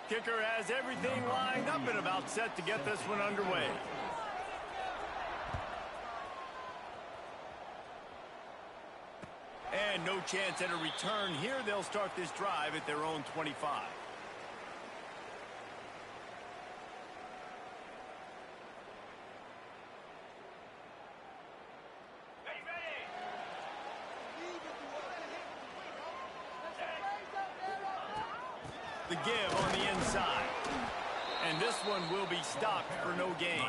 Kicker has everything lined up and about set to get this one underway. And no chance at a return here. They'll start this drive at their own 25. The give on the inside. And this one will be stopped for no gain.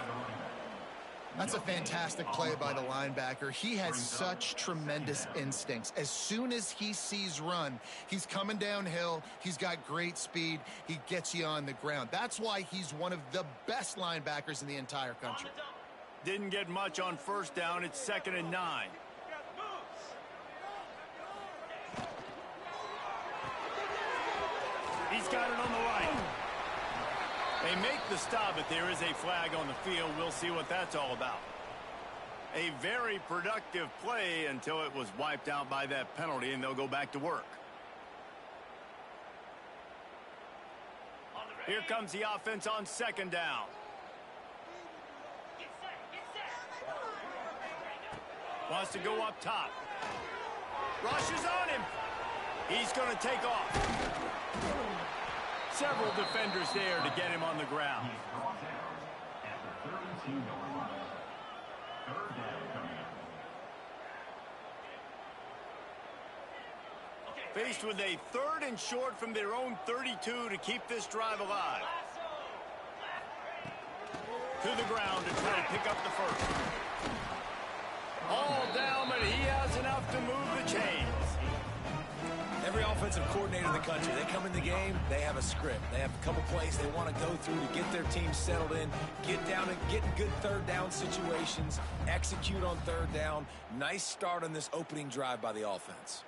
That's a fantastic play by the linebacker. He has such tremendous instincts. As soon as he sees run, he's coming downhill. He's got great speed. He gets you on the ground. That's why he's one of the best linebackers in the entire country. Didn't get much on first down. It's 2nd and 9. He's got it on the right. They make the stop, but there is a flag on the field. We'll see what that's all about. A very productive play until it was wiped out by that penalty, and they'll go back to work. Here comes the offense on 2nd down. Wants to go up top. Rushes on him. He's going to take off. Several defenders there to get him on the ground. Faced with a 3rd and short from their own 32 to keep this drive alive. To the ground to try to pick up the first. All down, but he has enough to move the chains. Every offensive coordinator in the country, they come in the game, they have a script. They have a couple plays they want to go through to get their team settled in, get down and get in good 3rd down situations, execute on 3rd down. Nice start on this opening drive by the offense.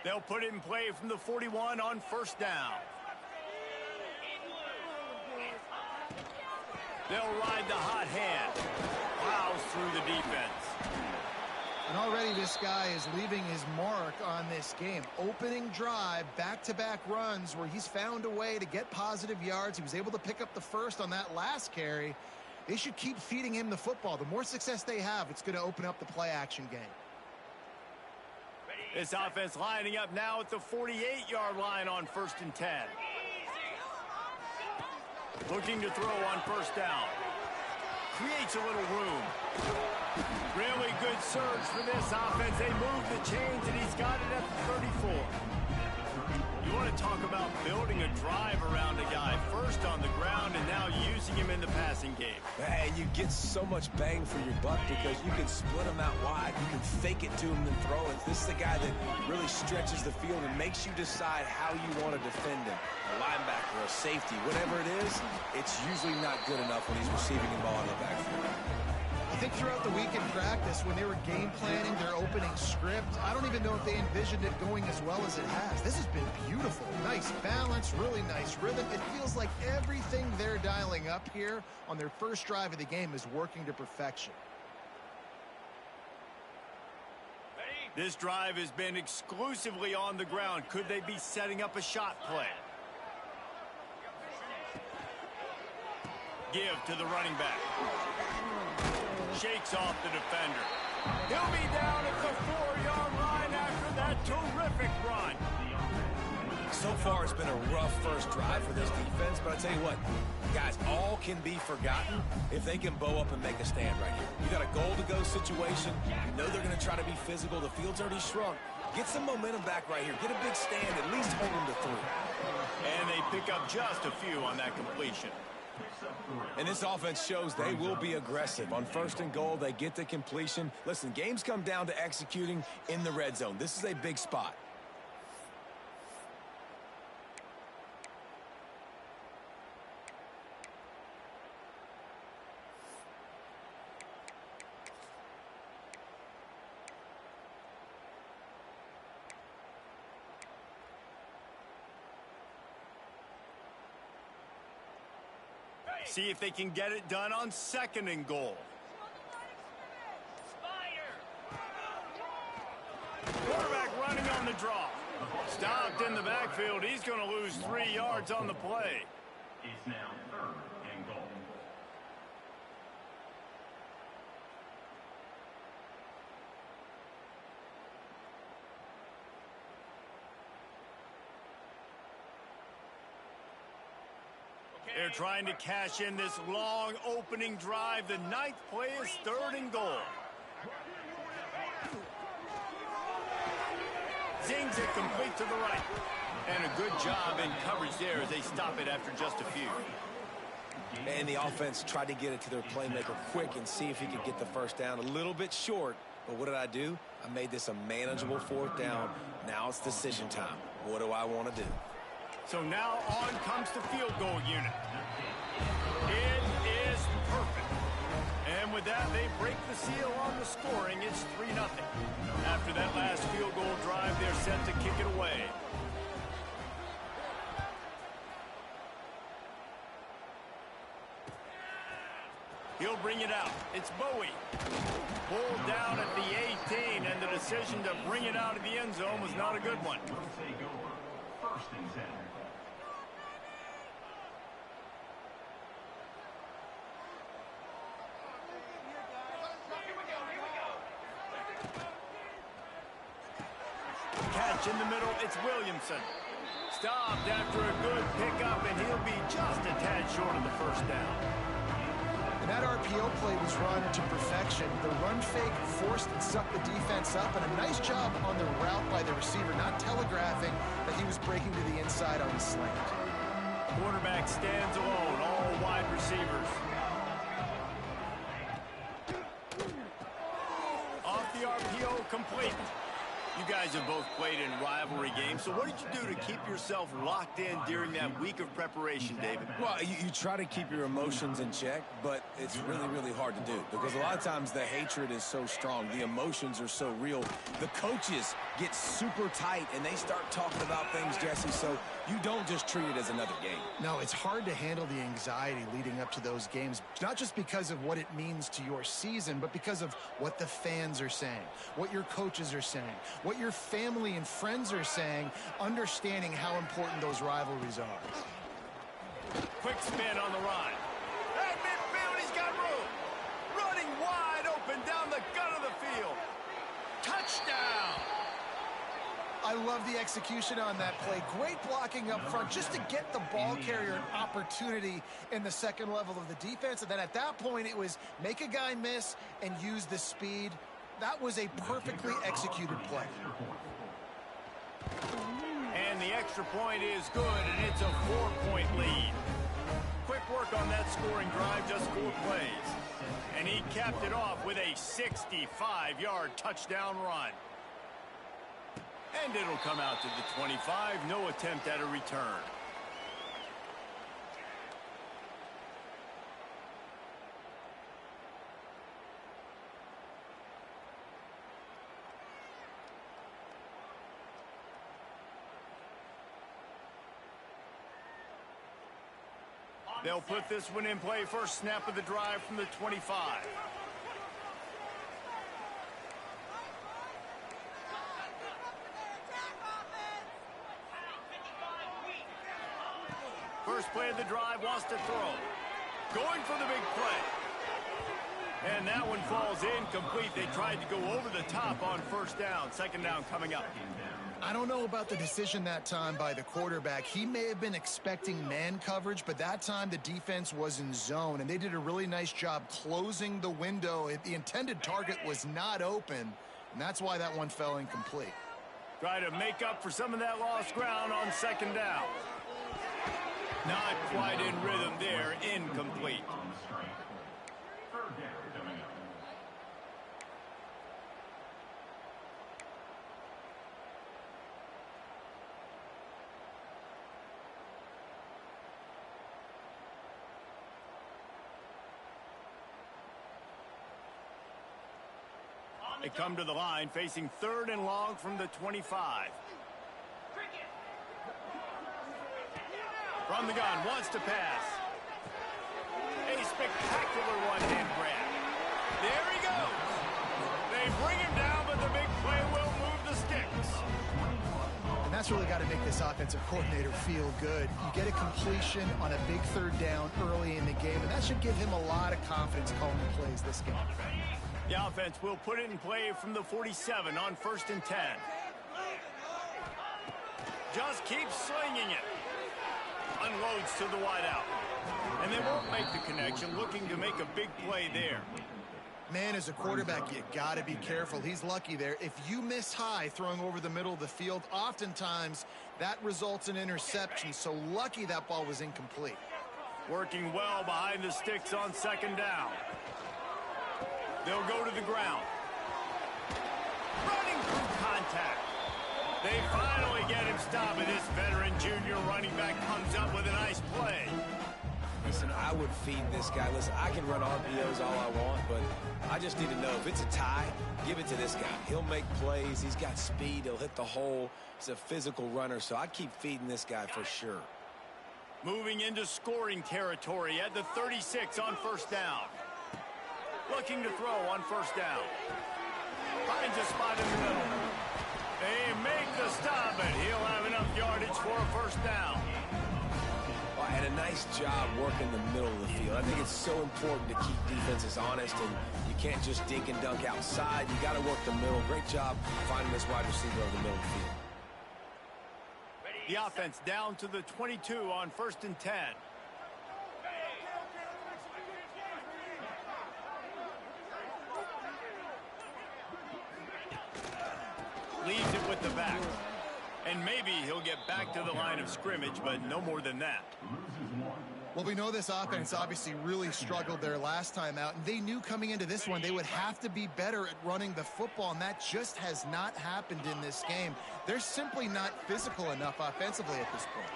They'll put it in play from the 41 on 1st down. They'll ride the hot hand. Plows through the defense. And already this guy is leaving his mark on this game. Opening drive, back-to-back runs where he's found a way to get positive yards. He was able to pick up the first on that last carry. They should keep feeding him the football. The more success they have, it's going to open up the play-action game. This offense lining up now at the 48-yard line on 1st and 10. Looking to throw on 1st down. Creates a little room. Really good surge for this offense. They move the chains, and he's got it at the 34. You want to talk about building a drive around a guy. First on the ground, and now using him in the passing game. And you get so much bang for your buck because you can split him out wide. You can fake it to him and throw it. This is the guy that really stretches the field and makes you decide how you want to defend him. A linebacker, a safety, whatever it is, it's usually not good enough when he's receiving the ball in the backfield. I think throughout the week in practice, when they were game planning their opening script, I don't even know if they envisioned it going as well as it has. This has been beautiful. Nice balance, really nice rhythm. It feels like everything they're dialing up here on their first drive of the game is working to perfection. This drive has been exclusively on the ground. Could they be setting up a shot play? Give to the running back. Shakes off the defender. He'll be down at the 4-yard line after that terrific run. So far, it's been a rough first drive for this defense, but I tell you what, guys, all can be forgotten if they can bow up and make a stand right here. You got a goal-to-go situation. You know they're going to try to be physical. The field's already shrunk. Get some momentum back right here. Get a big stand. At least hold them to 3. And they pick up just a few on that completion. And this offense shows they will be aggressive. On 1st and goal, they get the completion. Listen, games come down to executing in the red zone. This is a big spot. See if they can get it done on 2nd and goal. Quarterback running on the draw. Stopped in the backfield. He's going to lose 3 yards on the play. It's now 3rd and goal. They're trying to cash in this long opening drive. The 9th play is 3rd and goal. Zings it complete to the right. And a good job in coverage there as they stop it after just a few. And the offense tried to get it to their playmaker quick and see if he could get the first down. A little bit short, but what did I do? I made this a manageable 4th down. Now it's decision time. What do I want to do? So now on comes the field goal unit. It is perfect. And with that, they break the seal on the scoring. It's 3-0. After that last field goal drive, they're set to kick it away. He'll bring it out. It's Bowie. Pulled down at the 18, and the decision to bring it out of the end zone was not a good one. First and 10. Catch in the middle, it's Williamson. Stopped after a good pickup, and he'll be just a tad short of the first down. And that RPO play was run to perfection. The run fake forced and sucked the defense up, and a nice job on the route by the receiver, not telegraphing that he was breaking to the inside on the slant. Quarterback stands alone, all wide receivers. Off the RPO, complete. You guys have both played in rivalry games, so what did you do to keep yourself locked in during that week of preparation, David? Well, you try to keep your emotions in check, but it's really, really hard to do because a lot of times the hatred is so strong. The emotions are so real. The coaches get super tight, and they start talking about things, Jesse, so you don't just treat it as another game. No, it's hard to handle the anxiety leading up to those games, not just because of what it means to your season, but because of what the fans are saying, what your coaches are saying, what your family and friends are saying, understanding how important those rivalries are. Quick spin on the run. At midfield, he's got room. Running wide open down the gut of the field. Touchdown! I love the execution on that play. Great blocking up front just to get the ball carrier an opportunity in the second level of the defense. And then at that point, it was make a guy miss and use the speed. That was a perfectly executed play. And the extra point is good, and it's a 4-point lead. Quick work on that scoring drive, just 4 plays. And he capped it off with a 65-yard touchdown run. And it'll come out to the 25. No attempt at a return. They'll put this one in play. First snap of the drive from the 25. First play of the drive, wants to throw. Going for the big play. And that one falls incomplete. They tried to go over the top on first down. Second down coming up. I don't know about the decision that time by the quarterback. He may have been expecting man coverage, but that time the defense was in zone, and they did a really nice job closing the window. The intended target was not open, and that's why that one fell incomplete. Try to make up for some of that lost ground on second down. Not quite in rhythm there, incomplete. They come to the line facing 3rd and long from the 25. From the gun, wants to pass. A spectacular one-hand grab. There he goes. They bring him down, but the big play will move the sticks. And That's really got to make this offensive coordinator feel good. You get a completion on a big third down early in the game, and that should give him a lot of confidence calling plays this game. The offense will put it in play from the 47 on 1st and 10. Just keeps slinging it. Unloads to the wideout. And they won't make the connection, looking to make a big play there. Man, as a quarterback, you got to be careful. He's lucky there. If you miss high throwing over the middle of the field, oftentimes that results in interception. So lucky that ball was incomplete. Working well behind the sticks on 2nd down. They'll go to the ground. Running through contact. They finally get him stopped, and this veteran junior running back comes up with a nice play. Listen, I would feed this guy. Listen, I can run RPOs all I want, but I just need to know if it's a tie, give it to this guy. He'll make plays. He's got speed. He'll hit the hole. He's a physical runner, so I'd keep feeding this guy for sure. Moving into scoring territory at the 36 on 1st down. Looking to throw on 1st down. Finds a spot in the middle. They make the stop, and he'll have enough yardage for a 1st down. Well, and a nice job working the middle of the field. I think it's so important to keep defenses honest, and you can't just dink and dunk outside. You got to work the middle. Great job finding this wide receiver over the middle of the field. The offense down to the 22 on 1st and 10. Leaves it with the back. And maybe he'll get back to the line of scrimmage, but no more than that. Well, we know this offense obviously really struggled their last time out, and they knew coming into this one they would have to be better at running the football, and that just has not happened in this game. They're simply not physical enough offensively at this point.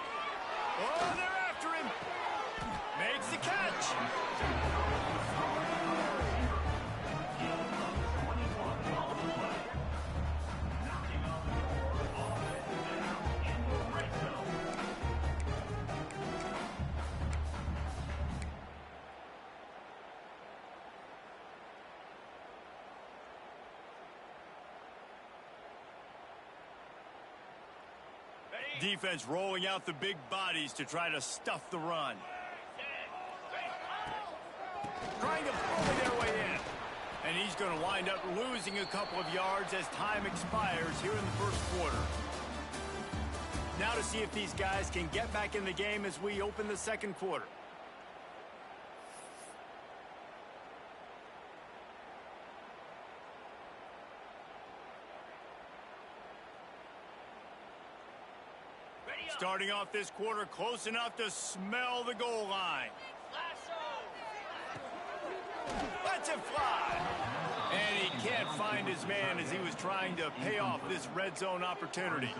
Oh, they're after him. Makes the catch. Defense rolling out the big bodies to try to stuff the run. Trying to bully their way in. And he's going to wind up losing a couple of yards as time expires here in the 1st quarter. Now to see if these guys can get back in the game as we open the 2nd quarter. Starting off this quarter close enough to smell the goal line. Lets it fly. And he can't find his man as he was trying to pay off this red zone opportunity.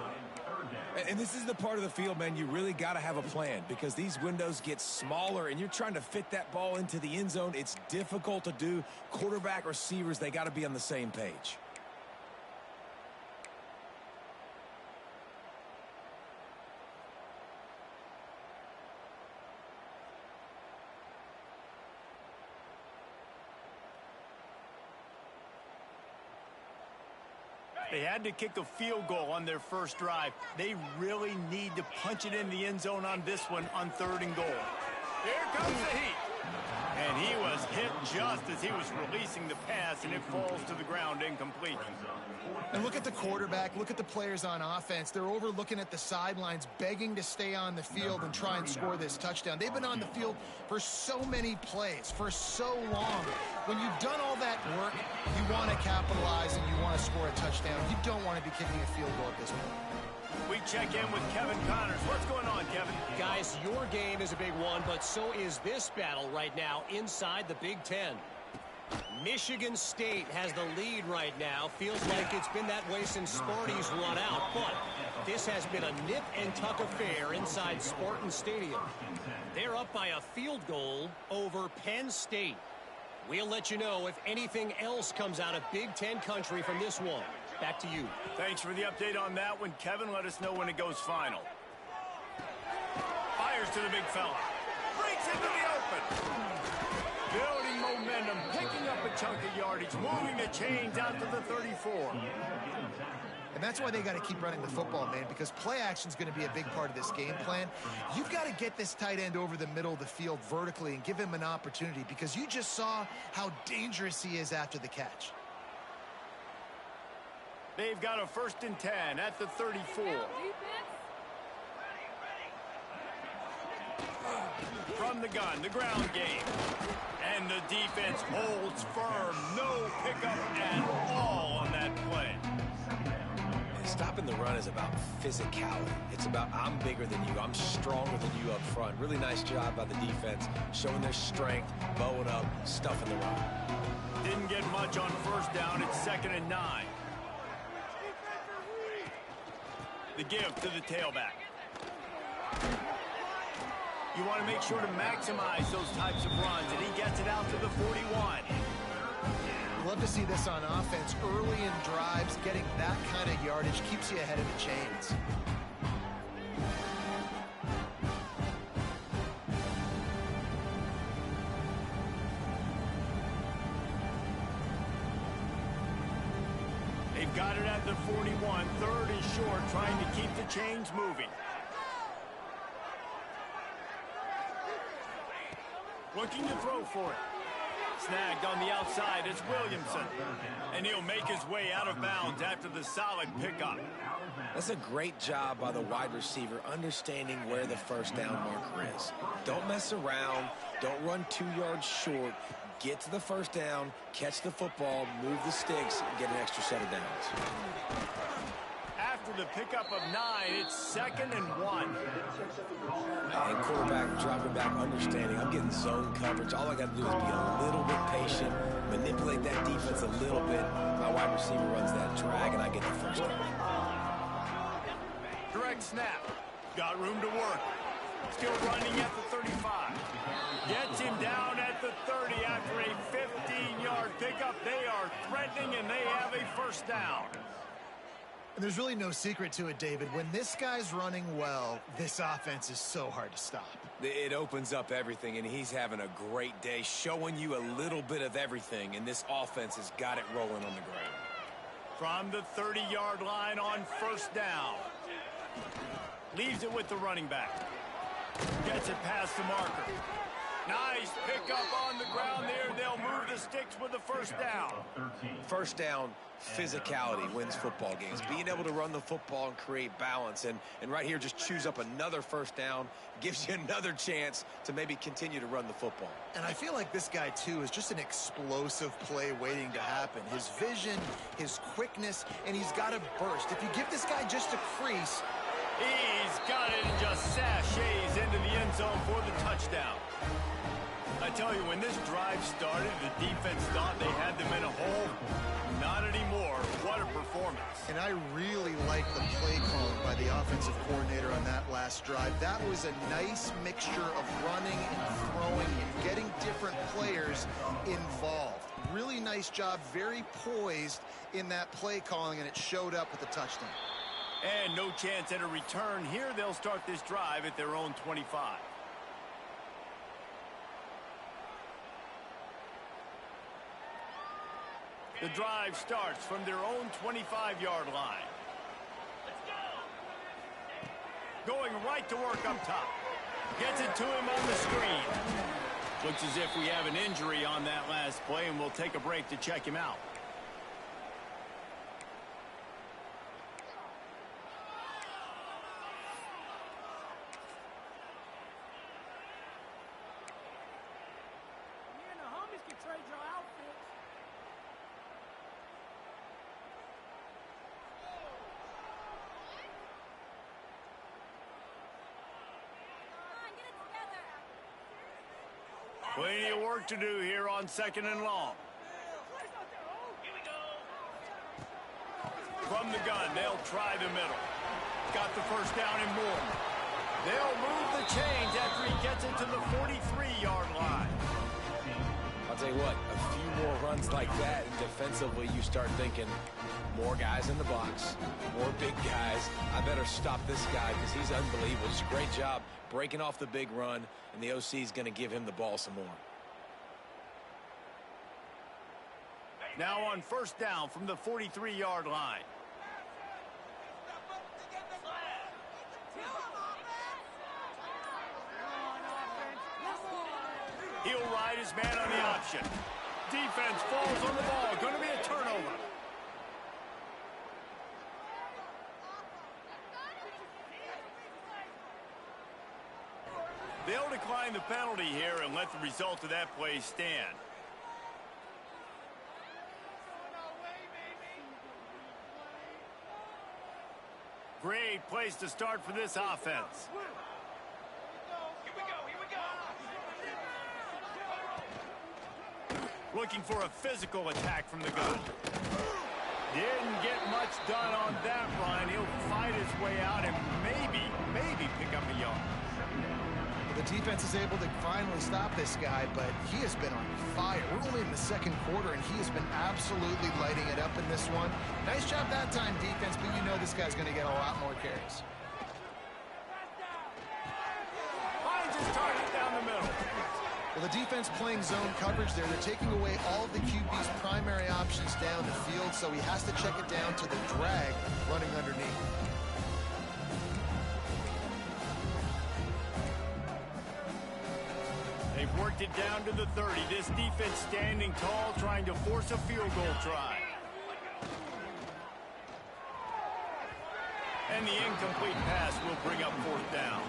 And this is the part of the field, man, you really got to have a plan because these windows get smaller and you're trying to fit that ball into the end zone. It's difficult to do. Quarterback, receivers, they got to be on the same page. They had to kick a field goal on their first drive. They really need to punch it in the end zone on this one on 3rd and goal. Here comes the heat. And he was hit just as he was releasing the pass, and it falls to the ground incomplete. And look at the quarterback, look at the players on offense. They're over looking at the sidelines, begging to stay on the field and try and score this touchdown. They've been on the field for so many plays, for so long. When you've done all that work, you want to capitalize and you want to score a touchdown. You don't want to be kicking a field goal at this point. We check in with Kevin Connors. What's going on, Kevin? Guys, your game is a big one, but so is this battle right now inside the Big Ten. Michigan State has the lead right now. Feels like it's been that way since Sparty's run out, but this has been a nip-and-tuck affair inside Spartan Stadium. They're up by a field goal over Penn State. We'll let you know if anything else comes out of Big Ten country from this one. Back to you. Thanks for the update on that one, Kevin. Let us know when it goes final. Fires to the big fella. Breaks into the open. Building momentum, picking up a chunk of yardage, moving the chains out to the 34. And that's why they got to keep running the football, man, because play action is going to be a big part of this game plan. You've got to get this tight end over the middle of the field vertically and give him an opportunity, because you just saw how dangerous he is after the catch. They've got a 1st and 10 at the 34. From the gun, the ground game. And the defense holds firm. No pickup at all on that play. Stopping the run is about physicality. It's about I'm bigger than you. I'm stronger than you up front. Really nice job by the defense, showing their strength, bowing up, stuffing the run. Didn't get much on 1st down. It's 2nd and 9. The give to the tailback. You want to make sure to maximize those types of runs, and he gets it out to the 41. Love to see this on offense. Early in drives, getting that kind of yardage keeps you ahead of the chains. They've got it at the 41. 3rd is short, trying to keep the chains moving. Looking to throw for it. Snagged on the outside, it's Williamson. And he'll make his way out of bounds after the solid pickup. That's a great job by the wide receiver, understanding where the 1st down marker is. Don't mess around. Don't run 2 yards short. Get to the 1st down, catch the football, move the sticks, and get an extra set of downs. After the pickup of 9, it's 2nd and 1. And quarterback dropping back, understanding I'm getting zone coverage. All I got to do is be a little bit patient, manipulate that defense a little bit. My wide receiver runs that drag, and I get the 1st down. Direct snap. Got room to work. Still running at the 35. Gets him down at the 30 after a 15-yard pickup. They are threatening, and they have a 1st down. And there's really no secret to it, David. When this guy's running well, this offense is so hard to stop. It opens up everything, and he's having a great day, showing you a little bit of everything, and this offense has got it rolling on the ground. From the 30-yard line on 1st down. Leaves it with the running back. Gets it past the marker. Nice pickup on the ground there. They'll move the sticks with the 1st down. 1st down, physicality wins football games. Being able to run the football and create balance. And right here, just choose up another 1st down. Gives you another chance to maybe continue to run the football. And I feel like this guy, too, is just an explosive play waiting to happen. His vision, his quickness, and he's got a burst. If you give this guy just a crease, he's got it and just sashays into the end zone for the touchdown. I tell you, when this drive started, the defense thought they had them in a hole. Not anymore. What a performance. And I really like the play calling by the offensive coordinator on that last drive. That was a nice mixture of running and throwing and getting different players involved. Really nice job, very poised in that play calling, and it showed up with the touchdown. And no chance at a return here. They'll start this drive at their own 25. The drive starts from their own 25-yard line. Going right to work up top. Gets it to him on the screen. Looks as if we have an injury on that last play, and we'll take a break to check him out. Plenty of work to do here on 2nd and long. From the gun, they'll try the middle. Got the 1st down and more. They'll move the chains after he gets it to the 43-yard line. I'll tell you what, a few more runs like that, and defensively you start thinking, more guys in the box, more big guys. I better stop this guy because he's unbelievable. It's a great job breaking off the big run, and the OC is going to give him the ball some more. Now on first down from the 43-yard line. He'll ride his man on the option. Defense falls on the ball. Going to be a turnover. They'll decline the penalty here and let the result of that play stand. Great place to start for this offense. Looking for a physical attack from the gun. Didn't get much done on that run. He'll fight his way out and maybe pick up a yard. The defense is able to finally stop this guy, but he has been on fire. We're only in the second quarter, and he has been absolutely lighting it up in this one. Nice job that time, defense, but you know this guy's going to get a lot more carries. Finds his target down the middle. Well, the defense playing zone coverage there. They're taking away all of the QB's primary options down the field, so he has to check it down to the drag running underneath. They've worked it down to the 30. This defense standing tall, trying to force a field goal try. And the incomplete pass will bring up fourth down.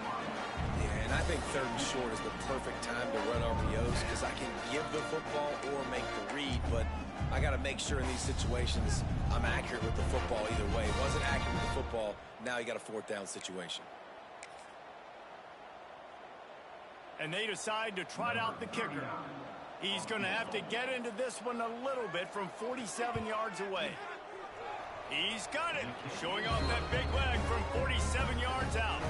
Yeah, and I think third and short is the perfect time to run RPOs because I can give the football or make the read, but I got to make sure in these situations I'm accurate with the football either way. Wasn't accurate with the football, now you got a fourth down situation. And they decide to trot out the kicker. He's going to have to get into this one a little bit from 47 yards away. He's got it, showing off that big leg from 47 yards out.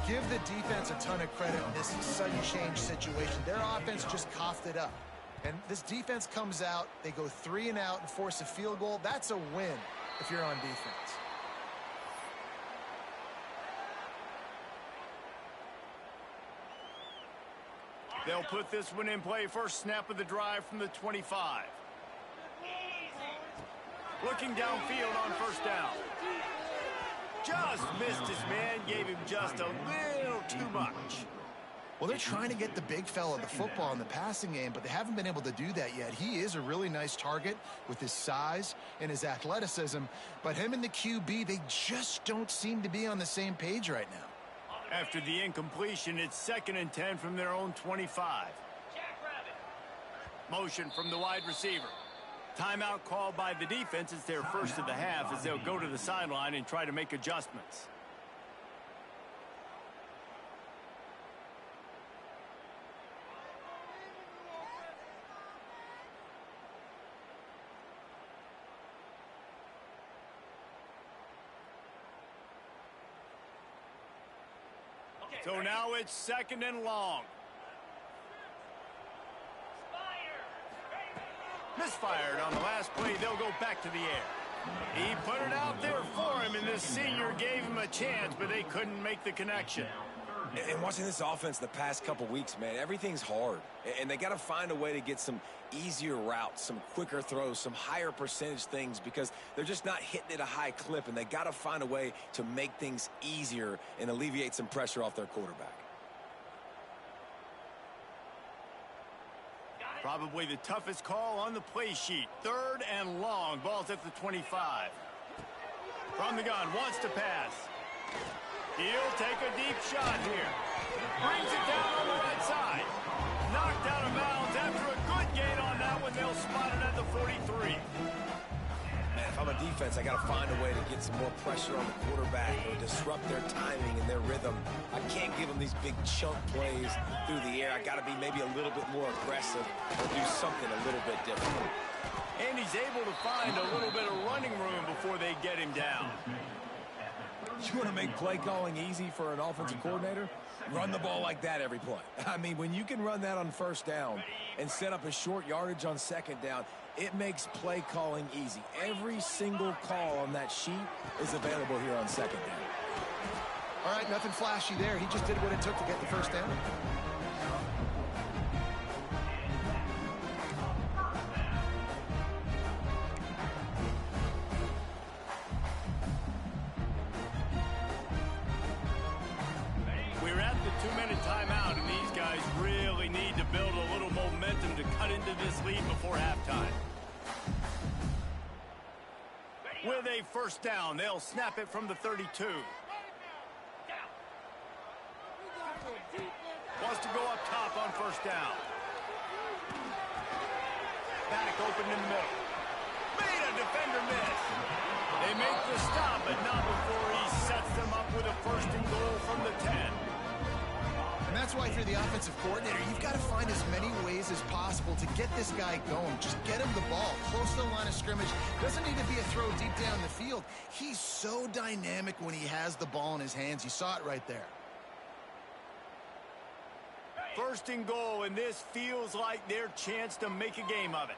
Give the defense a ton of credit in this sudden change situation. Their offense just coughed it up. And this defense comes out, they go 3 and out and force a field goal. That's a win if you're on defense. They'll put this one in play. First snap of the drive from the 25. Looking downfield on first down. Just missed his man, gave him just a little too much. Well, they're trying to get the big fella the football in the passing game, but they haven't been able to do that yet. He is a really nice target with his size and his athleticism, but him and the QB, they just don't seem to be on the same page right now. After the incompletion, it's 2nd and 10 from their own 25. Motion from the wide receiver. Timeout called by the defense. It's their first of the half as they'll go to the sideline and try to make adjustments. So now it's 2nd and long. Misfired on the last play. They'll go back to the air. He put it out there for him, and this senior gave him a chance, but they couldn't make the connection. And watching this offense the past couple weeks, man, everything's hard. And they got to find a way to get some easier routes, some quicker throws, some higher percentage things because they're just not hitting at a high clip, and they got to find a way to make things easier and alleviate some pressure off their quarterback. Probably the toughest call on the play sheet. 3rd and long. Ball's at the 25. From the gun, wants to pass. He'll take a deep shot here. Brings it down on the right side. Knocked out of bounds after a good gain on that one. They'll spot it at the 43. Man, if I'm a defense, I got to find a way to get some more pressure on the quarterback or disrupt their timing and their rhythm. I can't give them these big chunk plays through the air. I got to be maybe a little bit more aggressive or do something a little bit different. And he's able to find a little bit of running room before they get him down. You want to make play calling easy for an offensive coordinator? Run the ball like that every play. I mean, when you can run that on first down and set up a short yardage on second down, it makes play calling easy. Every single call on that sheet is available here on second down. All right, nothing flashy there. He just did what it took to get the first down. 2-minute timeout, and these guys really need to build a little momentum to cut into this lead before halftime. With a first down, they'll snap it from the 32. Wants to go up top on first down. Back open in the middle. Made a defender miss. They make the stop, but not before he sets them up with a first and goal from the 10. And that's why if you're the offensive coordinator, you've got to find as many ways as possible to get this guy going. Just get him the ball close to the line of scrimmage. Doesn't need to be a throw deep down the field. He's so dynamic when he has the ball in his hands. You saw it right there. First and goal, and this feels like their chance to make a game of it.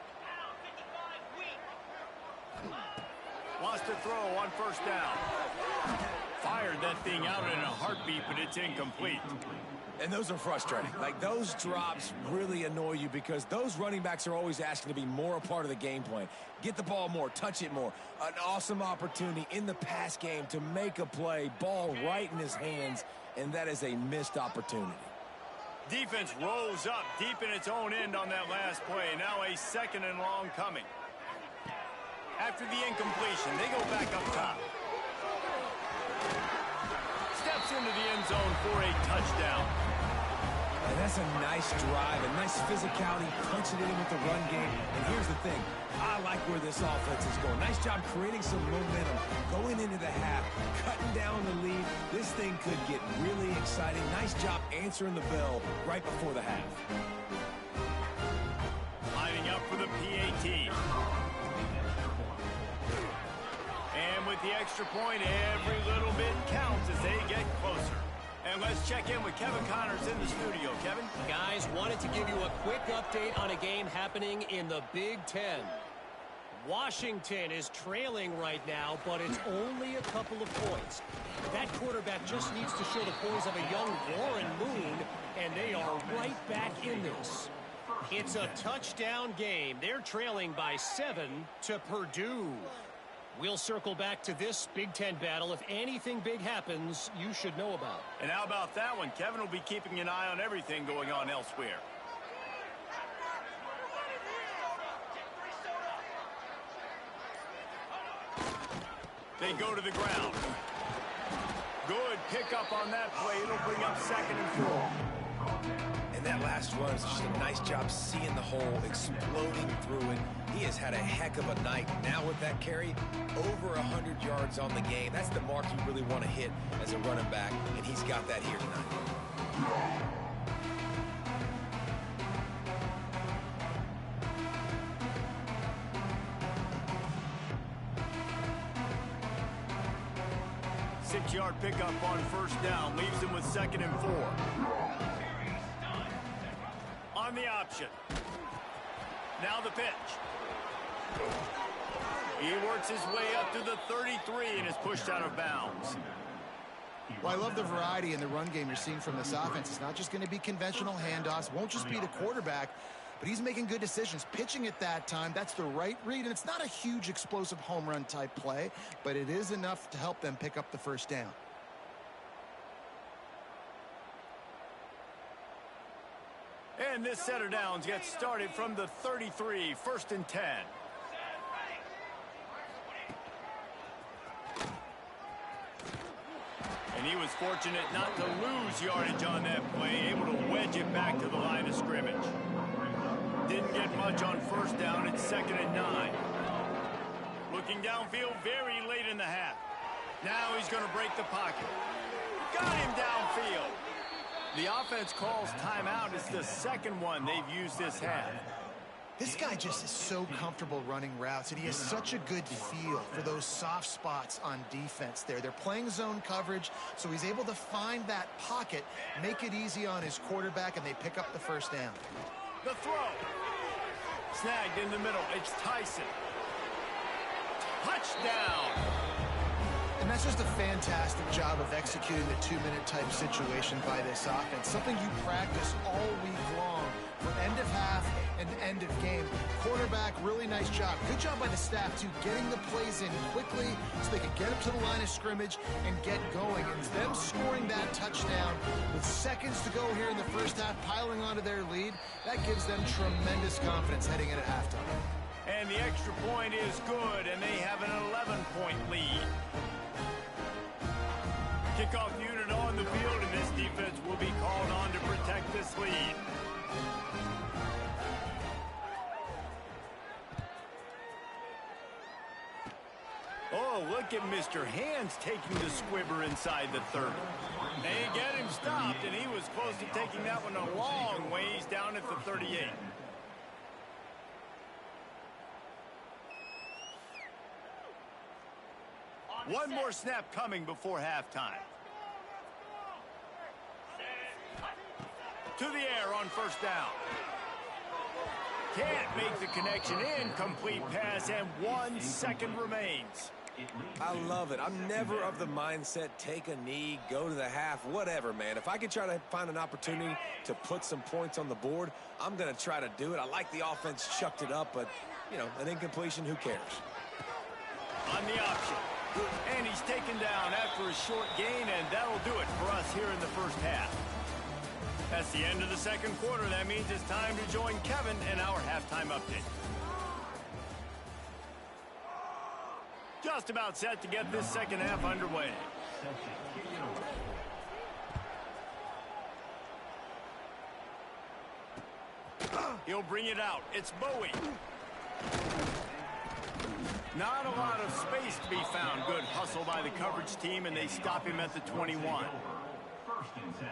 Wants to throw on first down. Fired that thing out in a heartbeat, but it's incomplete. And those are frustrating. Like, those drops really annoy you because those running backs are always asking to be more a part of the game plan. Get the ball more, touch it more. An awesome opportunity in the pass game to make a play, ball right in his hands, and that is a missed opportunity. Defense rolls up deep in its own end on that last play. Now a second and long coming. After the incompletion, they go back up top. Steps into the end zone for a touchdown. And that's a nice drive, a nice physicality, punching it in with the run game. And here's the thing. I like where this offense is going. Nice job creating some momentum, going into the half, cutting down the lead. This thing could get really exciting. Nice job answering the bell right before the half. Lining up for the PAT. And with the extra point, every little bit counts as they get closer. And let's check in with Kevin Connors in the studio. Kevin? Guys, wanted to give you a quick update on a game happening in the Big Ten. Washington is trailing right now, but it's only a couple of points. That quarterback just needs to show the poise of a young Warren Moon, and they are right back in this. It's a touchdown game. They're trailing by 7 to Purdue. We'll circle back to this Big Ten battle. If anything big happens, you should know about. And how about that one? Kevin will be keeping an eye on everything going on elsewhere. They go to the ground. Good pickup on that play. It'll bring up 2nd and 4. And that last run is just a nice job seeing the hole, exploding through it. He has had a heck of a night. Now with that carry, over 100 yards on the game. That's the mark you really want to hit as a running back, and he's got that here tonight. Six-yard pickup on first down. Leaves him with 2nd and 4. On the option. Now the pitch. He works his way up to the 33 and is pushed out of bounds. Well, I love the variety in the run game you're seeing from this offense. It's not just going to be conventional handoffs. Won't just be the quarterback, but he's making good decisions. Pitching at that time, that's the right read, and it's not a huge explosive home run type play, but it is enough to help them pick up the first down. And this set of downs gets started from the 33, 1st and 10. And he was fortunate not to lose yardage on that play, able to wedge it back to the line of scrimmage. Didn't get much on first down. It's 2nd and 9. Looking downfield very late in the half. Now he's going to break the pocket. Got him downfield. The offense calls timeout. It's the second one they've used this half. This guy just is so comfortable running routes, and he has such a good feel for those soft spots on defense there. They're playing zone coverage, so he's able to find that pocket, make it easy on his quarterback, and they pick up the first down. The throw. Snagged in the middle. It's Tyson. Touchdown. And that's just a fantastic job of executing the 2-minute type situation by this offense. Something you practice all week long for end of half and end of game. Quarterback, really nice job. Good job by the staff, too, getting the plays in quickly so they could get up to the line of scrimmage and get going. And them scoring that touchdown with seconds to go here in the first half, piling onto their lead, that gives them tremendous confidence heading in at halftime. And the extra point is good, and they have an 11-point lead. Kickoff unit on the field, and this defense will be called on to protect this lead. Oh, look at Mr. Hands taking the squibber inside the 30. They get him stopped, and he was close to taking that one a long ways down at the 38. One more snap coming before halftime. To the air on first down. Can't make the connection. Incomplete pass, and 1 second remains. I love it. I'm never of the mindset, take a knee, go to the half, whatever, man. If I can try to find an opportunity to put some points on the board, I'm going to try to do it. I like the offense chucked it up, but, you know, an incompletion, who cares? On the option. And he's taken down after a short gain, and that'll do it for us here in the first half. That's the end of the second quarter. That means it's time to join Kevin in our halftime update. Just about set to get this second half underway. He'll bring it out. It's Bowie. Not a lot of space to be found. Good hustle by the coverage team, and they stop him at the 21. First and 10.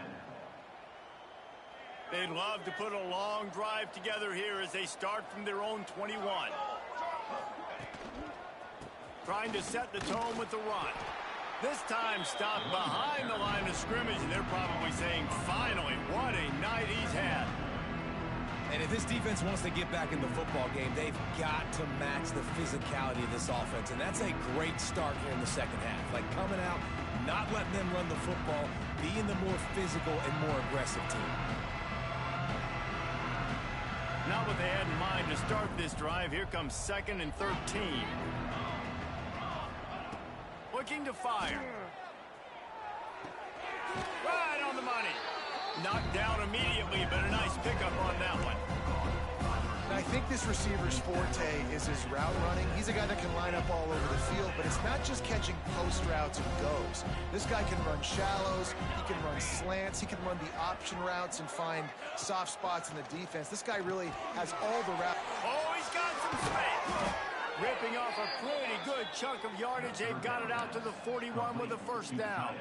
They'd love to put a long drive together here as they start from their own 21. Trying to set the tone with the run. This time stopped behind the line of scrimmage, and they're probably saying, finally, what a night he's had. And if this defense wants to get back in the football game, they've got to match the physicality of this offense. And that's a great start here in the second half. Like coming out, not letting them run the football, being the more physical and more aggressive team. Not what they had in mind to start this drive. Here comes 2nd and 13. Looking to fire. Right on the money. Knocked down immediately, but a nice pickup on that one. I think this receiver's forte is his route running. He's a guy that can line up all over the field, but it's not just catching post routes and goes. This guy can run shallows, he can run slants, he can run the option routes and find soft spots in the defense. This guy really has all the routes. Oh, he's got some space. Ripping off a pretty good chunk of yardage. They've got it out to the 41 with a first down.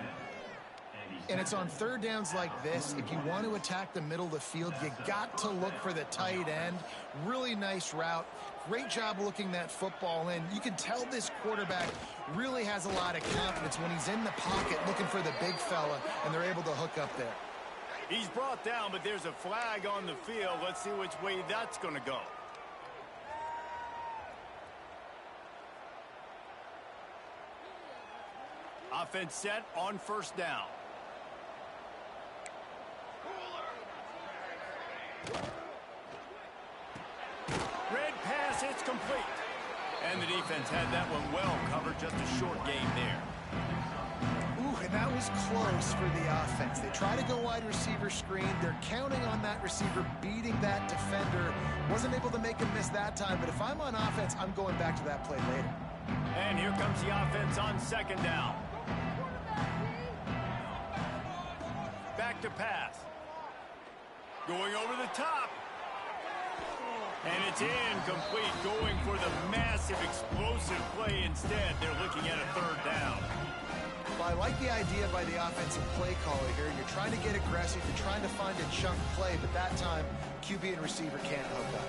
And it's on third downs like this. If you want to attack the middle of the field, you got to look for the tight end. Really nice route. Great job looking that football in. You can tell this quarterback really has a lot of confidence when he's in the pocket looking for the big fella, and they're able to hook up there. He's brought down, but there's a flag on the field. Let's see which way that's going to go. Offense set on first down. Red pass, it's complete. And the defense had that one well covered, just a short game there. Ooh, and that was close for the offense. They try to go wide receiver screen. They're counting on that receiver beating that defender. Wasn't able to make him miss that time, but if I'm on offense, I'm going back to that play later. And here comes the offense on second down. Back to pass. Going over the top. And it's incomplete, going for the massive explosive play instead. They're looking at a third down. Well, I like the idea by the offensive play caller here. You're trying to get aggressive. You're trying to find a chunk play, but that time, QB and receiver can't hook up.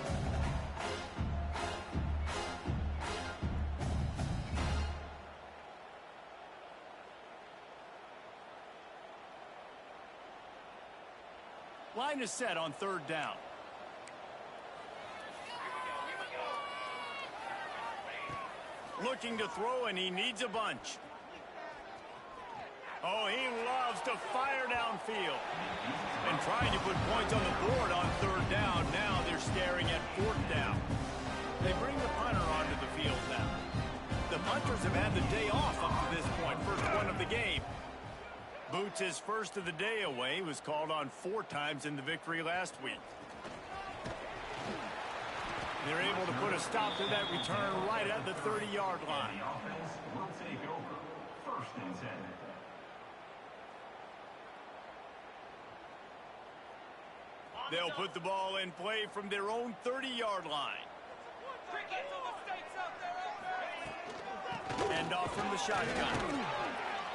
Line is set on third down. Looking to throw, and he needs a bunch. Oh, he loves to fire downfield. And Trying to put points on the board on third down. Now they're staring at fourth down. They bring the punter onto the field now. The punters have had the day off up to this point. First one of the game. Boots' first of the day away was called on 4 times in the victory last week. They're able to put a stop to that return right at the 30-yard line. The offense will take over. First and 10. They'll put the ball in play from their own 30-yard line. And off from the shotgun.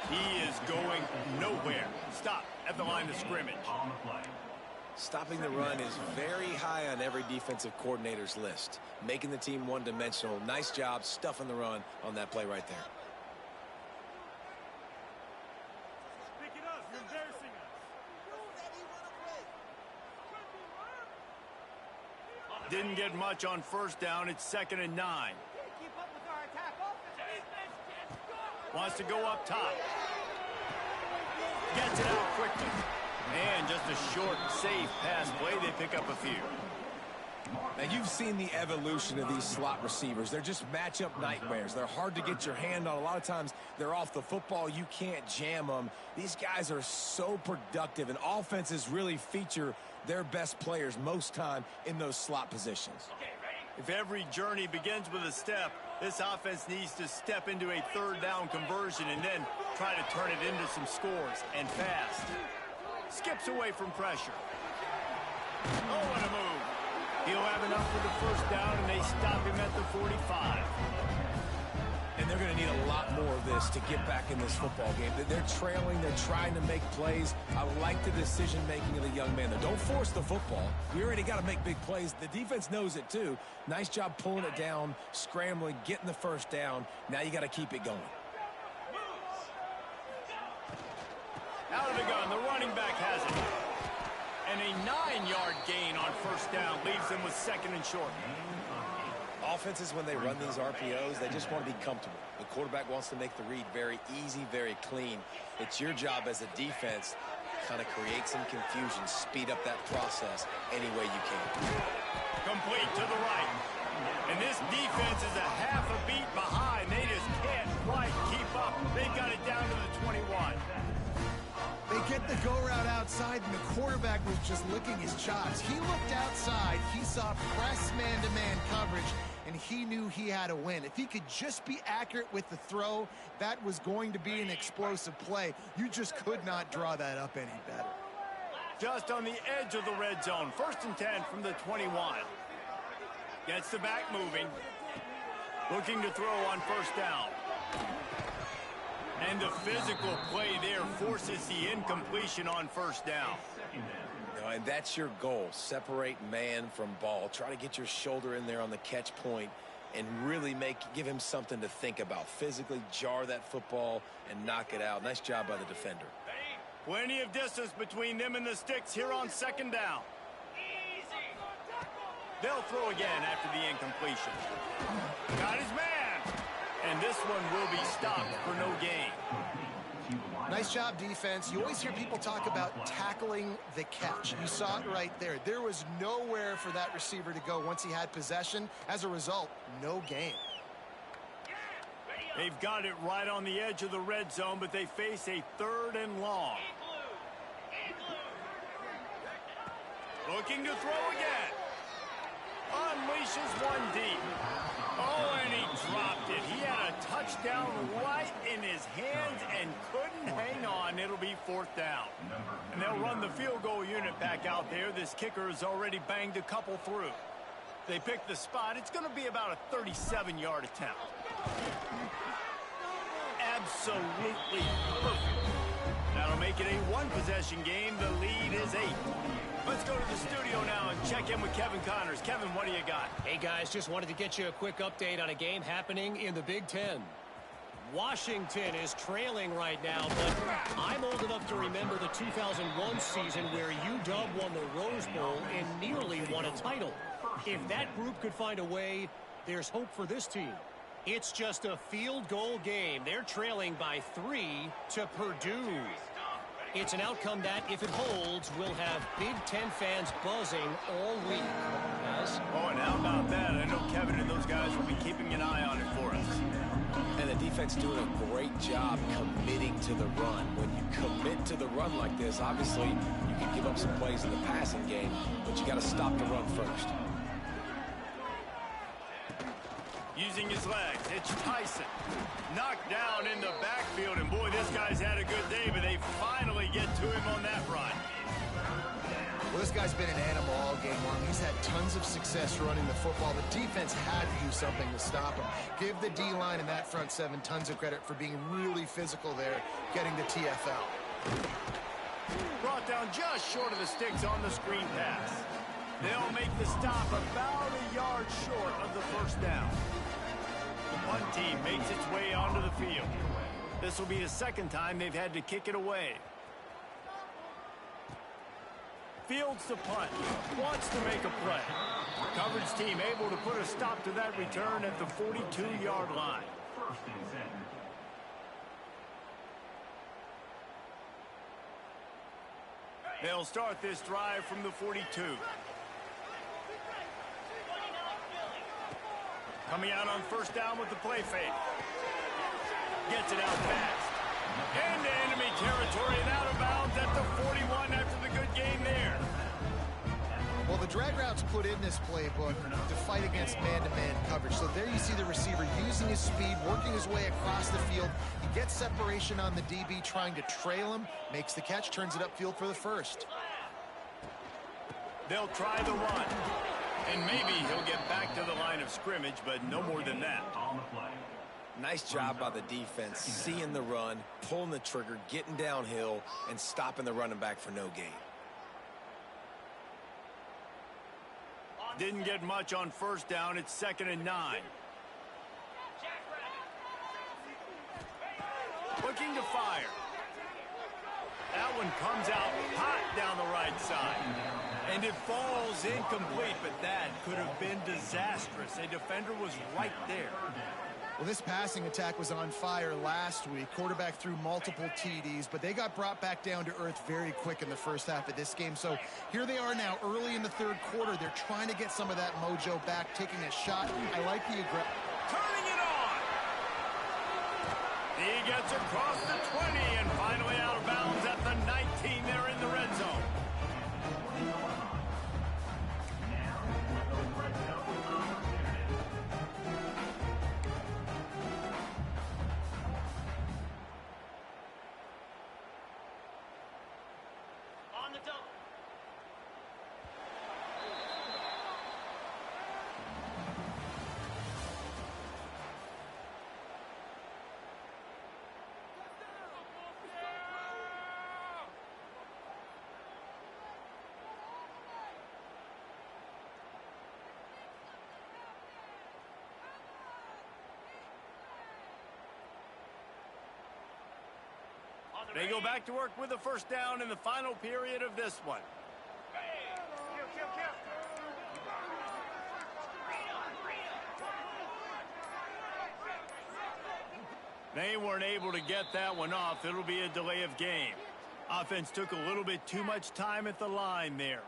He is going nowhere. Stop at the line of scrimmage. On the play. Stopping the run is very high on every defensive coordinator's list. Making the team one-dimensional. Nice job stuffing the run on that play right there. Pick it up. You're embarrassing us. Didn't get much on first down. It's 2nd and 9. Wants to go up top. Gets it out quickly. And just a short, safe pass play. They pick up a few. Now, you've seen the evolution of these slot receivers. They're just matchup nightmares. They're hard to get your hand on. A lot of times, they're off the football. You can't jam them. These guys are so productive, and offenses really feature their best players most time in those slot positions. If every journey begins with a step, this offense needs to step into a third down conversion and then try to turn it into some scores, and fast. Skips away from pressure. Oh, what a move. He'll have enough for the first down, and they stop him at the 45. And they're going to need a lot more of this to get back in this football game. They're trailing. They're trying to make plays. I like the decision-making of the young man. Don't force the football. We already got to make big plays. The defense knows it, too. Nice job pulling it down, scrambling, getting the first down. Now you got to keep it going. Out of the gun, the running back has it. And a 9-yard gain on first down leaves them with 2nd and short. Offenses, when they run these RPOs, they just want to be comfortable. The quarterback wants to make the read very easy, very clean. It's your job as a defense to kind of create some confusion, speed up that process any way you can. Complete to the right. And this defense is a half a beat behind. They just can't quite keep up. They've got it down to the 21. They get the go route outside, and the quarterback was just licking his chops. He looked outside. He saw press man-to-man coverage, and he knew he had to win. If he could just be accurate with the throw, that was going to be an explosive play. You just could not draw that up any better. Just on the edge of the red zone. 1st and 10 from the 21. Gets the back moving. Looking to throw on first down. And the physical play there forces the incompletion on first down. And that's your goal. Separate man from ball. Try to get your shoulder in there on the catch point and really give him something to think about. Physically jar that football and knock it out. Nice job by the defender. Plenty of distance between them and the sticks here on 2nd down. They'll throw again after the incompletion. Got his man. And this one will be stopped for no gain. Nice job, defense. You always hear people talk about tackling the catch. You saw it right there. There was nowhere for that receiver to go once he had possession. As a result, no gain. They've got it right on the edge of the red zone, but they face a 3rd and long. Looking to throw again. Unleashes one deep. Oh, and he dropped it. He had a touchdown right in his hands and couldn't hang on. It'll be 4th down. And they'll run the field goal unit back out there. This kicker has already banged a couple through. They pick the spot. It's going to be about a 37-yard attempt. Absolutely perfect. That'll make it a 1-possession game. The lead is 8. Let's go to the studio now and check in with Kevin Connors. Kevin, what do you got? Hey, guys, just wanted to get you a quick update on a game happening in the Big Ten. Washington is trailing right now, but I'm old enough to remember the 2001 season where UW won the Rose Bowl and nearly won a title. If that group could find a way, there's hope for this team. It's just a field goal game. They're trailing by 3 to Purdue. It's an outcome that, if it holds, will have Big Ten fans buzzing all week. Guys? Oh, and how about that? I know Kevin and those guys will be keeping an eye on it for us. And the defense doing a great job committing to the run. When you commit to the run like this, obviously you can give up some plays in the passing game, but you got to stop the run first. Using his legs, it's Tyson. Knocked down in the backfield, and boy, this guy's had a good day, but they finally get to him on that run. Well, this guy's been an animal all game long. He's had tons of success running the football. The defense had to do something to stop him. Give the D-line and that front seven tons of credit for being really physical there, getting the TFL. Brought down just short of the sticks on the screen pass. They'll make the stop about a yard short of the first down. The punt team makes its way onto the field. This will be the second time they've had to kick it away. Fields the punt. Wants to make a play. Coverage team able to put a stop to that return at the 42-yard line. First and 10. They'll start this drive from the 42. Coming out on first down with the play fake. Gets it out fast. Into enemy territory and out of bounds at the 41 after the good game there. Well, the drag routes put in this playbook to fight against man-to-man coverage. So there you see the receiver using his speed, working his way across the field. He gets separation on the DB, trying to trail him, makes the catch, turns it upfield for the first. They'll try the run. And maybe he'll get back to the line of scrimmage, but no more than that. On the play. Nice job by the defense, seeing the run, pulling the trigger, getting downhill, and stopping the running back for no gain. Didn't get much on first down. It's 2nd and 9. Looking to fire. That one comes out hot down the right side. And it falls incomplete, but that could have been disastrous. A defender was right there. Well, this passing attack was on fire last week. Quarterback threw multiple TDs, but they got brought back down to earth very quick in the first half of this game. So here they are now early in the third quarter. They're trying to get some of that mojo back, taking a shot. I like the aggression. Turning it on. He gets across the 20 and finally out of bounds at the 19 there in the red zone. They go back to work with a first down in the final period of this one. They weren't able to get that one off. It'll be a delay of game. Offense took a little bit too much time at the line there.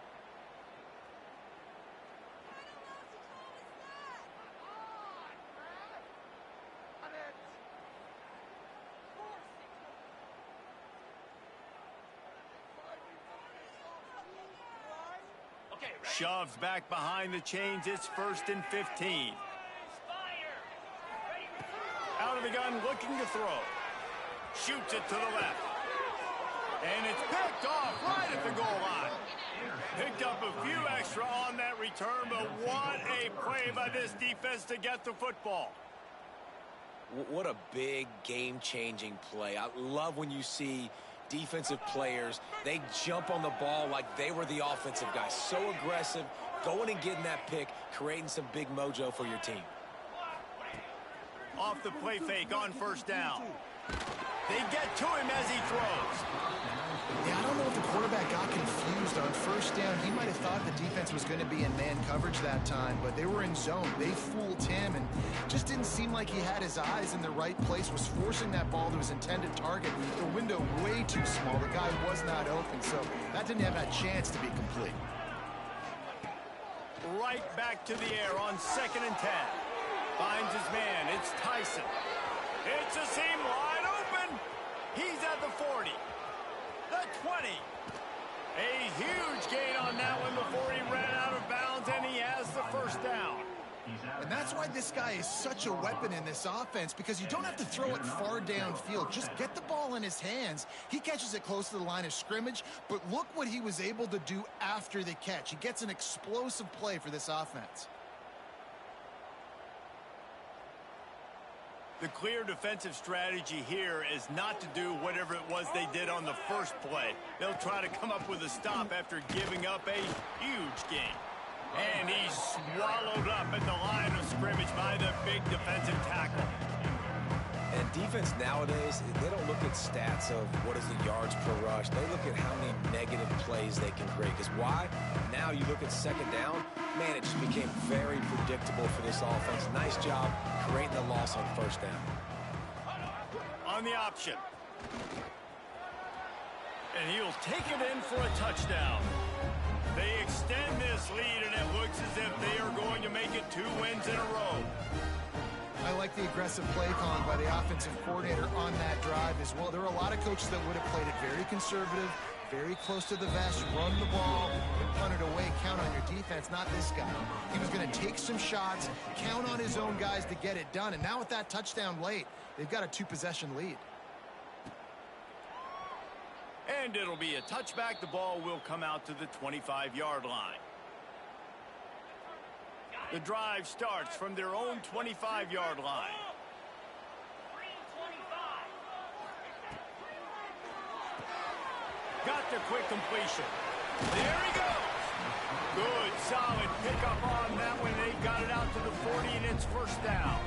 Shoves back behind the chains. It's 1st and 15. Out of the gun, looking to throw. Shoots it to the left. And it's picked off right at the goal line. Picked up a few extra on that return, but what a play by this defense to get the football. What a big game-changing play. I love when you see defensive players, they jump on the ball like they were the offensive guys. So aggressive, going and getting that pick, creating some big mojo for your team. Off the play fake on first down. They get to him as he throws. Yeah, I don't know if the quarterback got confused confused. On first down, he might have thought the defense was going to be in man coverage that time, but they were in zone. They fooled him and just didn't seem like he had his eyes in the right place, was forcing that ball to his intended target. The window way too small. The guy was not open, so that didn't have a chance to be complete. Right back to the air on 2nd and 10. Finds his man. It's Tyson. It's a seam wide open. He's at the 40. The 20. A huge gain on that one before he ran out of bounds, and he has the first down. And that's why this guy is such a weapon in this offense, because you don't have to throw it far downfield. Just get the ball in his hands. He catches it close to the line of scrimmage, but look what he was able to do after the catch. He gets an explosive play for this offense. The clear defensive strategy here is not to do whatever it was they did on the first play. They'll try to come up with a stop after giving up a huge gain. And he's swallowed up at the line of scrimmage by the big defensive tackle. And defense nowadays, they don't look at stats of what is the yards per rush. They look at how many negative plays they can create. Because why? Now you look at second down, man, it just became very predictable for this offense. Nice job creating the loss on first down. On the option. And he'll take it in for a touchdown. They extend this lead, and it looks as if they are going to make it 2 wins in a row. I like the aggressive play calling by the offensive coordinator on that drive as well. There are a lot of coaches that would have played it very conservative, very close to the vest, run the ball, and punt it away, count on your defense. Not this guy. He was going to take some shots, count on his own guys to get it done. And now with that touchdown late, they've got a 2-possession lead. And it'll be a touchback. The ball will come out to the 25-yard line. The drive starts from their own 25-yard line. Got the quick completion. There he goes. Good, solid pickup on that one. They got it out to the 40, and it's first down.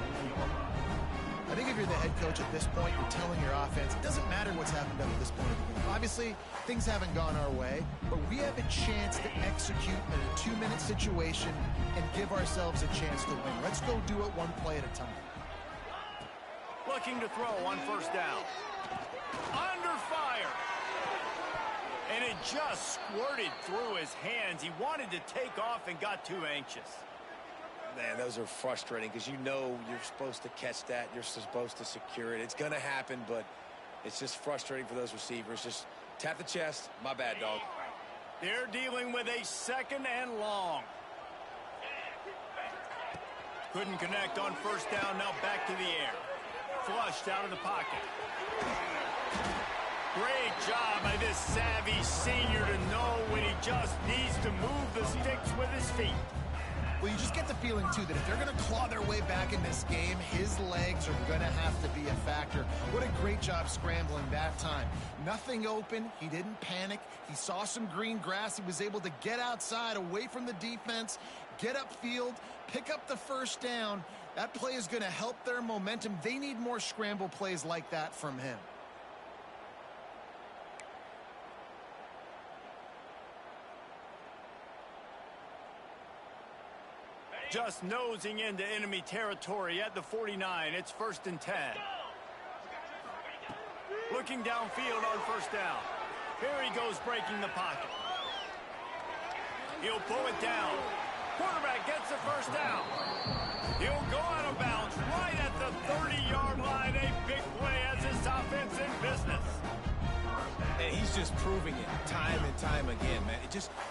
I think if you're the head coach at this point, you're telling your offense, it doesn't matter what's happened up to this point of the game. Obviously, things haven't gone our way, but we have a chance to execute in a 2-minute situation and give ourselves a chance to win. Let's go do it one play at a time. Looking to throw on first down. Under fire. And it just squirted through his hands. He wanted to take off and got too anxious. Man, those are frustrating because you know you're supposed to catch that. You're supposed to secure it. It's going to happen, but it's just frustrating for those receivers. Just tap the chest. My bad, dog. They're dealing with a 2nd and long. Couldn't connect on first down. Now back to the air. Flushed out of the pocket. Great job by this savvy senior to know when he just needs to move the sticks with his feet. Well, you just get the feeling, too, that if they're going to claw their way back in this game, his legs are going to have to be a factor. What a great job scrambling that time. Nothing open. He didn't panic. He saw some green grass. He was able to get outside, away from the defense, get upfield, pick up the first down. That play is going to help their momentum. They need more scramble plays like that from him. Just nosing into enemy territory at the 49. It's 1st and 10. Looking downfield on first down. Here he goes breaking the pocket. He'll pull it down. Quarterback gets the first down. He'll go out of bounds right at the 30-yard line. A big play as this offense in business. And he's just proving it time and time again, man.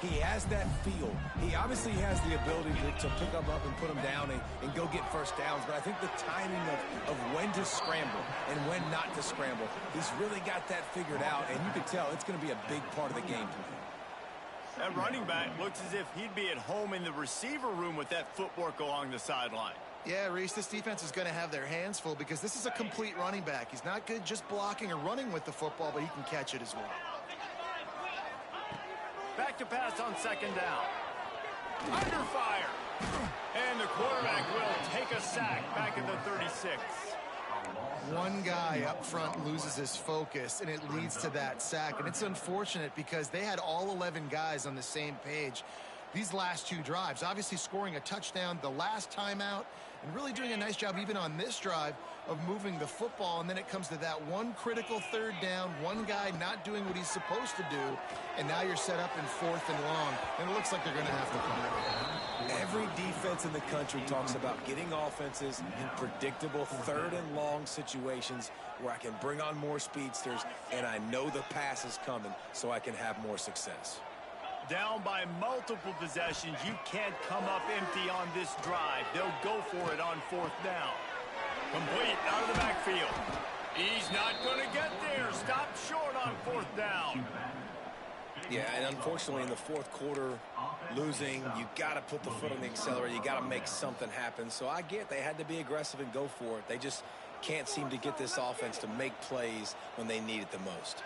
He has that feel. He obviously has the ability to pick them up and put them down and go get first downs. But I think the timing of when to scramble and when not to scramble, he's really got that figured out. And you can tell it's going to be a big part of the game tonight. That running back looks as if he'd be at home in the receiver room with that footwork along the sideline. Yeah, Reese, this defense is going to have their hands full because this is a complete running back. He's not good just blocking or running with the football, but he can catch it as well. Back to pass on second down. Under fire. And the quarterback will take a sack back at the 36. One guy up front loses his focus, and it leads to that sack. And it's unfortunate because they had all 11 guys on the same page these last two drives. Obviously scoring a touchdown the last time out and really doing a nice job even on this drive of moving the football. And then it comes to that one critical third down, one guy not doing what he's supposed to do, and now you're set up in 4th and long. And it looks like they're going to have to punt. Every defense in the country talks about getting offenses in predictable 3rd and long situations where I can bring on more speedsters and I know the pass is coming so I can have more success. Down by multiple possessions, you can't come up empty on this drive. They'll go for it on 4th down. Complete out of the backfield. He's not going to get there. Stop short on 4th down. Yeah, and unfortunately in the 4th quarter, losing, you got to put the foot on the accelerator. You got to make something happen. So I get they had to be aggressive and go for it. They just can't seem to get this offense to make plays when they need it the most.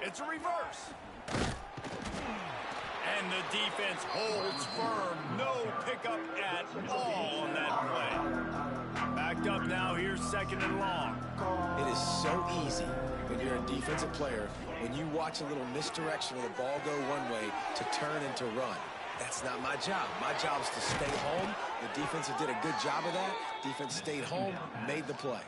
It's a reverse. And the defense holds firm. No pickup at all on that play. Backed up now. Here's 2nd and long. It is so easy when you're a defensive player, when you watch a little misdirection of the ball go one way to turn and to run. That's not my job. My job is to stay home. The defense did a good job of that. Defense stayed home, made the play.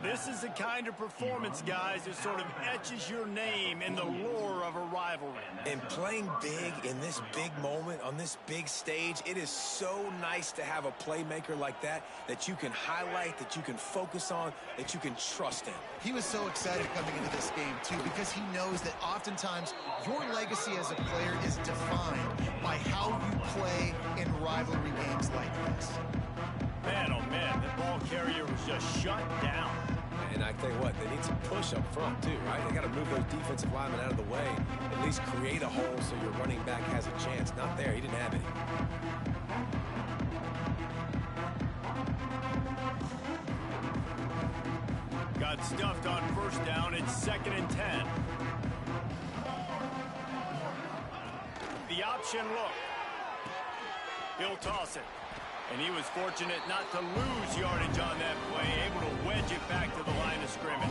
This is the kind of performance, guys, that sort of etches your name in the lore of a rivalry. And playing big in this big moment, on this big stage, it is so nice to have a playmaker like that you can highlight, that you can focus on, that you can trust in. He was so excited coming into this game, too, because he knows that oftentimes your legacy as a player is defined by how you play in rivalry games like this. Man, oh man, the ball carrier was just shut down. And I tell you what, they need some push up front too, right? They got to move those defensive linemen out of the way, at least create a hole so your running back has a chance. Not there, he didn't have any. Got stuffed on 1st down. It's 2nd and 10. The option look. He'll toss it. And he was fortunate not to lose yardage on that play, able to wedge it back to the line of scrimmage.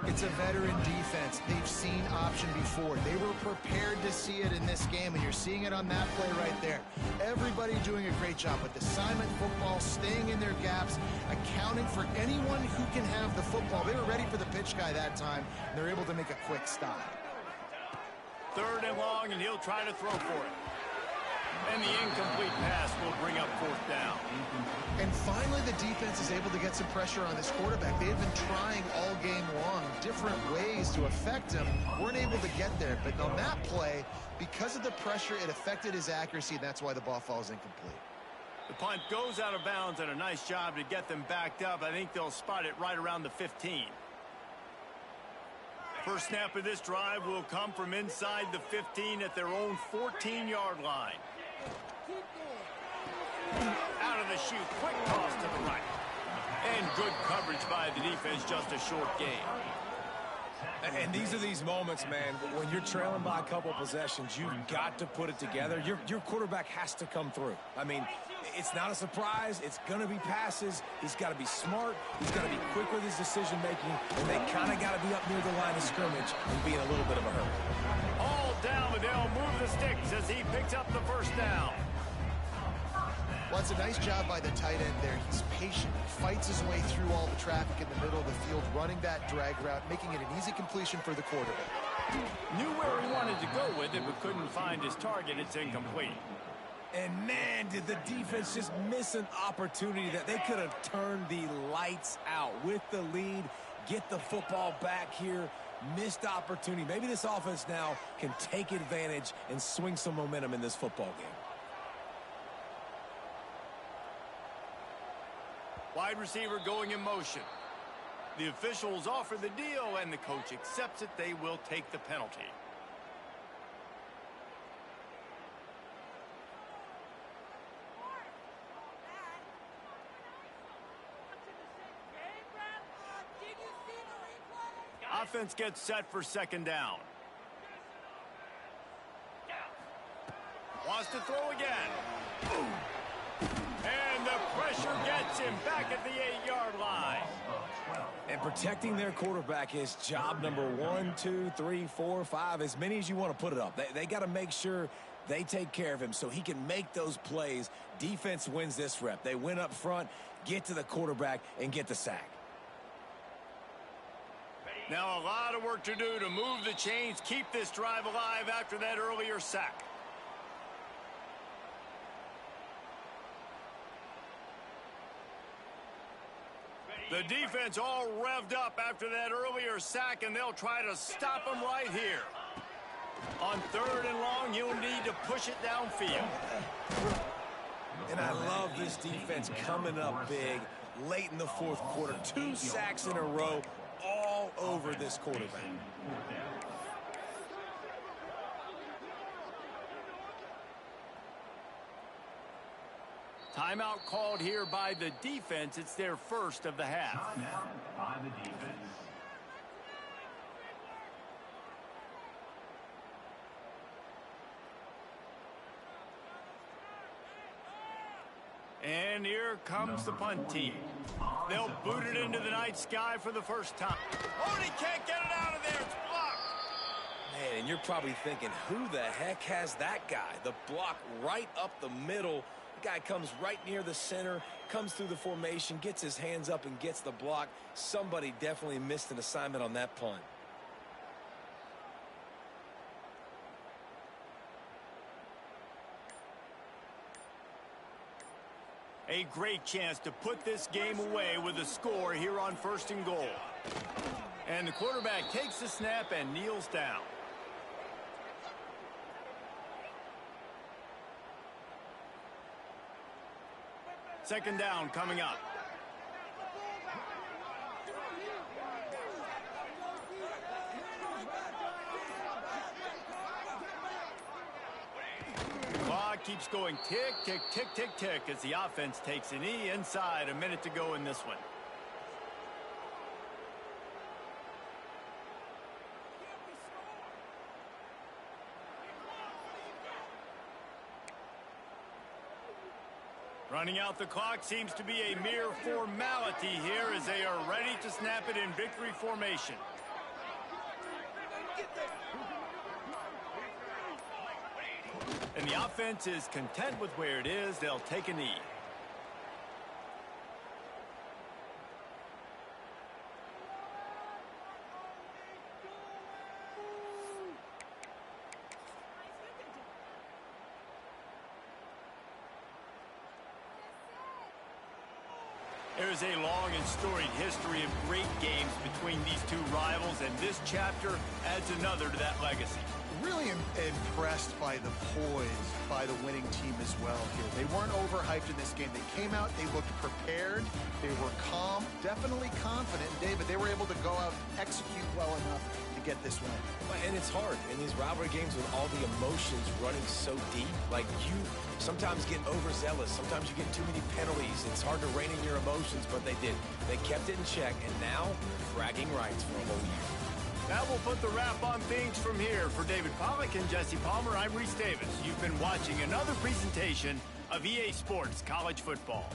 It's a veteran defense. They've seen option before. They were prepared to see it in this game, and you're seeing it on that play right there. Everybody doing a great job with assignment football, staying in their gaps, accounting for anyone who can have the football. They were ready for the pitch guy that time, and they're able to make a quick stop. 3rd and long, and he'll try to throw for it. And the incomplete pass will bring up 4th down. And finally, the defense is able to get some pressure on this quarterback. They had been trying all game long different ways to affect him. Weren't able to get there. But on that play, because of the pressure, it affected his accuracy, and that's why the ball falls incomplete. The punt goes out of bounds, and a nice job to get them backed up. I think they'll spot it right around the 15. First snap of this drive will come from inside the 15 at their own 14-yard line. Out of the chute, quick toss to the right. And good coverage by the defense, just a short gain. And these are these moments, man, when you're trailing by a couple possessions, you've got to put it together. Your quarterback has to come through. I mean, it's not a surprise. It's going to be passes. He's got to be smart. He's got to be quick with his decision-making. And they kind of got to be up near the line of scrimmage and be in a little bit of a hurry. All down, but they'll move the sticks as he picks up the 1st down. Well, it's a nice job by the tight end there. He's patient. He fights his way through all the traffic in the middle of the field, running that drag route, making it an easy completion for the quarterback. Knew where he wanted to go with it, but couldn't find his target. It's incomplete. And, man, did the defense just miss an opportunity that they could have turned the lights out with the lead, get the football back here. Missed opportunity. Maybe this offense now can take advantage and swing some momentum in this football game. Wide receiver going in motion. The officials offer the deal, and the coach accepts it. They will take the penalty. Offense gets set for 2nd down. Wants to throw again. And the pressure gets him back at the 8-yard line. And protecting their quarterback is job number 1, 2, 3, 4, 5, as many as you want to put it up. They got to make sure they take care of him so he can make those plays. Defense wins this rep. They win up front, get to the quarterback, and get the sack. Now a lot of work to do to move the chains, keep this drive alive after that earlier sack. The defense all revved up after that earlier sack, and they'll try to stop him right here. On 3rd and long, you'll need to push it downfield. And I love this defense coming up big late in the 4th quarter. 2 sacks in a row all over this quarterback. Timeout called here by the defense. It's their first of the half. Timeout by the defense. And here comes the punt team. They'll boot it into the night sky for the first time. Oh, and he can't get it out of there. It's blocked. Man, and you're probably thinking, who the heck has that guy? The block right up the middle. The guy comes right near the center, comes through the formation, gets his hands up and gets the block. Somebody definitely missed an assignment on that punt. A great chance to put this game away with a score here on 1st and goal. And the quarterback takes the snap and kneels down. Second down coming up. Clock keeps going tick, tick, tick, tick, tick as the offense takes a knee inside. A minute to go in this one. Running out the clock seems to be a mere formality here as they are ready to snap it in victory formation. And the offense is content with where it is. They'll take a knee. There's a long and storied history of great games between these two rivals, and this chapter adds another to that legacy. Really impressed by the poise by the winning team as well here. They weren't overhyped in this game. They came out, they looked prepared, they were calm, definitely confident. David, they were able to go out and execute well enough to get this win. And it's hard in these rivalry games with all the emotions running so deep. Like, you sometimes get overzealous. Sometimes you get too many penalties. It's hard to rein in your emotions, but they did. They kept it in check, and now bragging rights for a whole year. That will put the wrap on things from here. For David Pollack and Jesse Palmer, I'm Reese Davis. You've been watching another presentation of EA Sports College Football.